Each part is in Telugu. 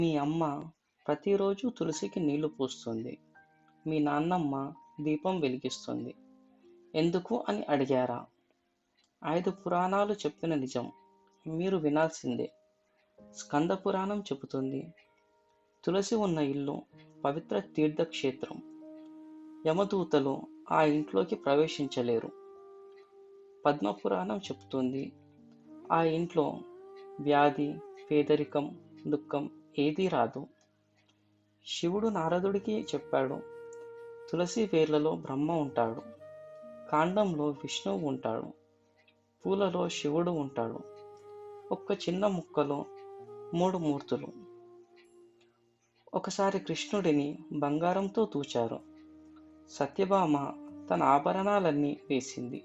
మీ అమ్మ ప్రతిరోజు తులసికి నీళ్లు పోస్తుంది. మీ నాన్నమ్మ దీపం వెలిగిస్తుంది. ఎందుకు అని అడిగారా? 5 పురాణాలు చెప్పిన నిజం మీరు వినాల్సిందే. స్కంద పురాణం చెబుతుంది, తులసి ఉన్న ఇల్లు పవిత్ర తీర్థక్షేత్రం. యమదూతలు ఆ ఇంట్లోకి ప్రవేశించలేరు. పద్మపురాణం చెబుతుంది, ఆ ఇంట్లో వ్యాధి, పేదరికం, దుఃఖం ఏదీ రాదు. శివుడు నారదుడికి చెప్పాడు, తులసి వేర్లలో బ్రహ్మ ఉంటాడు, కాండంలో విష్ణువు ఉంటాడు, పూలలో శివుడు ఉంటాడు, ఒక్క చిన్న ముక్కలో 3 మూర్తులు. ఒకసారి కృష్ణుడిని బంగారంతో తూచారు. సత్యభామ తన ఆభరణాలన్నీ వేసింది.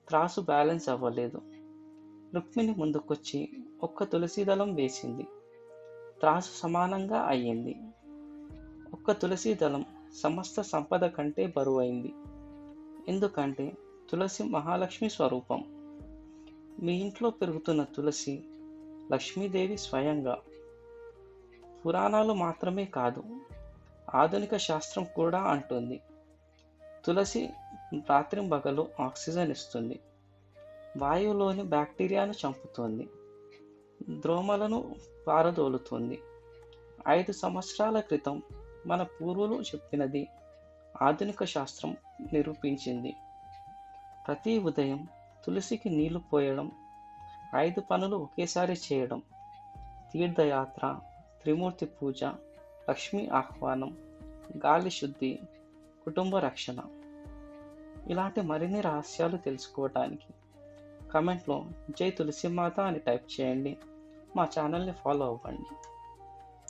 త్రాసు బ్యాలెన్స్ అవ్వలేదు. రుక్మిణి ముందుకొచ్చి ఒక్క తులసి దళం వేసింది. త్రాసు సమానంగా అయ్యింది. ఒక్క తులసి దళం సమస్త సంపద కంటే బరువైంది. ఎందుకంటే తులసి మహాలక్ష్మి స్వరూపం. మీ ఇంట్లో పెరుగుతున్న తులసి లక్ష్మీదేవి స్వయంగా. పురాణాలు మాత్రమే కాదు, ఆధునిక శాస్త్రం కూడా అంటుంది, తులసి రాత్రింబగలు ఆక్సిజన్ ఇస్తుంది, వాయువులోని బ్యాక్టీరియాను చంపుతుంది, ద్రోమలను పారదోలుతుంది. 5 సంవత్సరాల క్రితం మన పూర్వులు చెప్పినది ఆధునిక శాస్త్రం నిరూపించింది. ప్రతి ఉదయం తులసికి నీళ్లు పోయడం, 5 పనులు ఒకేసారి చేయడం, తీర్థయాత్ర, త్రిమూర్తి పూజ, లక్ష్మీ ఆహ్వానం, గాలి శుద్ధి, కుటుంబ రక్షణ. ఇలాంటి మరిన్ని రహస్యాలు తెలుసుకోవడానికి కమెంట్లో జై తులసి మాత అని టైప్ చేయండి. మా ఛానల్ని ఫాలో అవ్వండి.